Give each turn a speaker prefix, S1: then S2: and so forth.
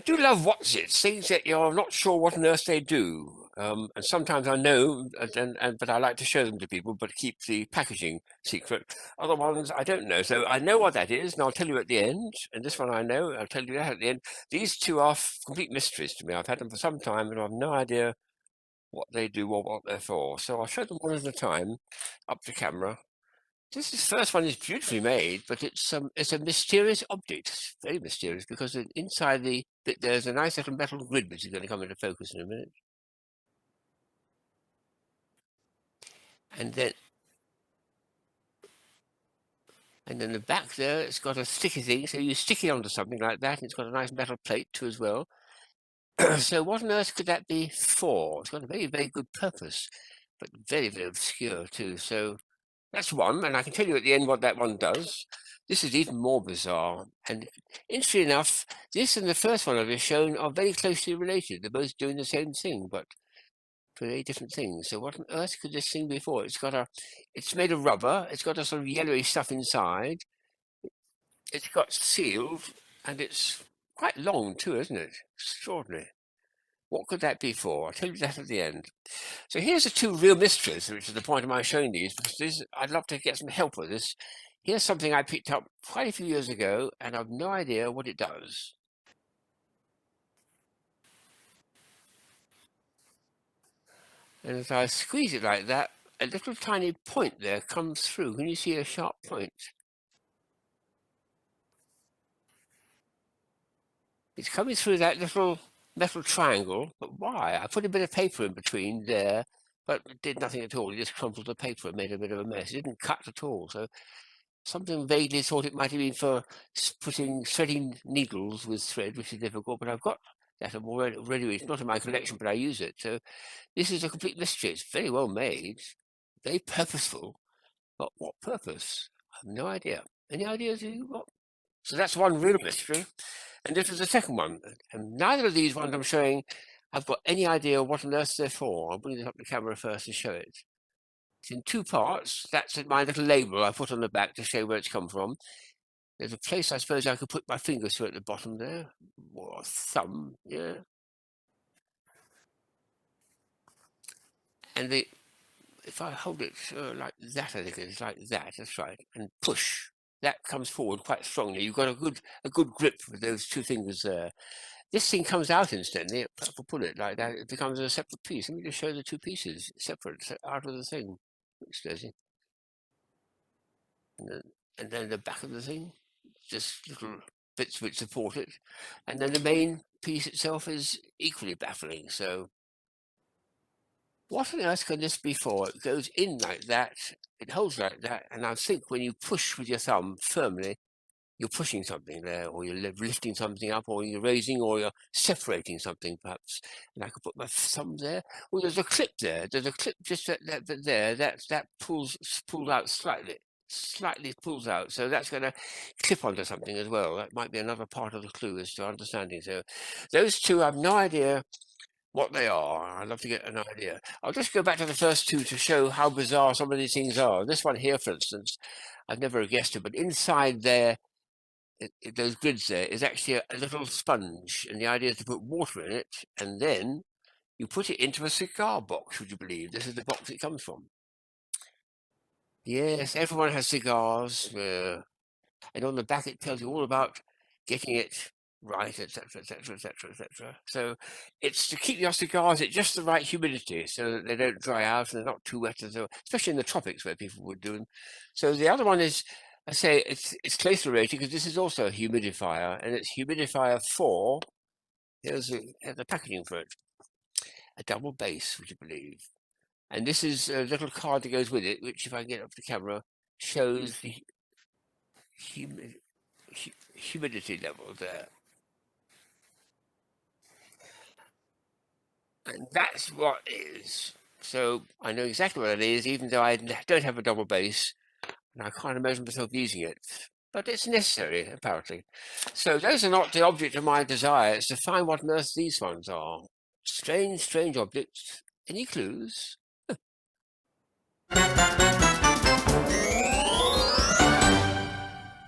S1: do love Whatsits, things that you're not sure what on earth they do. And sometimes I know, but I like to show them to people, but keep the packaging secret. Other ones I don't know. So I know what that is, and I'll tell you at the end. And this one I know, I'll tell you that at the end. These two are complete mysteries to me. I've had them for some time, and I've no idea what they do or what they're for. So I'll show them one at a time, up to camera. This first one is beautifully made, but it's a mysterious object. It's very mysterious because inside there's a nice little metal grid which is going to come into focus in a minute. And then the back there, it's got a sticky thing, so you stick it onto something like that, and it's got a nice metal plate too as well. So what on earth could that be for? It's got a very, very good purpose, but very, very obscure too. So that's one, and I can tell you at the end what that one does. This is even more bizarre. And interestingly enough, this and the first one I've just shown are very closely related. They're both doing the same thing, but for very different things. So what on earth could this thing be for? It's made of rubber. It's got a sort of yellowy stuff inside. It's got sealed, and it's quite long too, isn't it? Extraordinary. What could that be for? I'll tell you that at the end. So here's the two real mysteries, which is the point of my showing these, because I'd love to get some help with this. Here's something I picked up quite a few years ago, and I've no idea what it does. And as I squeeze it like that, a little tiny point there comes through. Can you see a sharp point? It's coming through that little metal triangle, but why? I put a bit of paper in between there, but it did nothing at all. It just crumpled the paper and made a bit of a mess. It didn't cut at all. So something vaguely thought it might have been for threading needles with thread, which is difficult, but I've got that already. It's not in my collection, but I use it. So this is a complete mystery. It's very well made, very purposeful, but what purpose? I have no idea. Any ideas you got? So that's one real mystery. And this is the second one. And neither of these ones I'm showing, I've got any idea what on earth they're for. I'll bring this up the camera first to show it. It's in two parts. That's my little label I put on the back to show where it's come from. There's a place I suppose I could put my fingers to at the bottom there, or a thumb, yeah. And if I hold it like that, I think it's like that. That's right, and push. That comes forward quite strongly. You've got a good grip with those two fingers there. This thing comes out instantly. If I put it like that, it becomes a separate piece. Let me just show the two pieces separate out of the thing. And then the back of the thing, just little bits which support it. And then the main piece itself is equally baffling. So what on earth can this be for? It goes in like that, it holds like that, and I think when you push with your thumb firmly, you're pushing something there, or you're lifting something up, or you're raising, or you're separating something perhaps. And I could put my thumb there. Well, there's a clip there. There's a clip just there. That pulls out slightly pulls out. So that's going to clip onto something as well. That might be another part of the clue as to understanding. So those two, I have no idea what they are. I'd love to get an idea. I'll just go back to the first two to show how bizarre some of these things are. This one here, for instance, I've never guessed it, but inside there, those grids there is actually a little sponge, and the idea is to put water in it, and then you put it into a cigar box, would you believe? This is the box it comes from. Yes, everyone has cigars, and on the back it tells you all about getting it right, etc., etc., etc., etc. So it's to keep your cigars at just the right humidity so that they don't dry out and they're not too wet, especially in the tropics where people would do them. So the other one is, I say it's closely related because this is also a humidifier, and it's humidifier 4. Here's the packaging for it. A double base, would you believe? And this is a little card that goes with it, which if I get up the camera, shows the humidity level there. And that's what is. So I know exactly what it is, even though I don't have a double base, and I can't imagine myself using it. But it's necessary, apparently. So those are not the object of my desire. It's to find what on earth these ones are. Strange, strange objects. Any clues?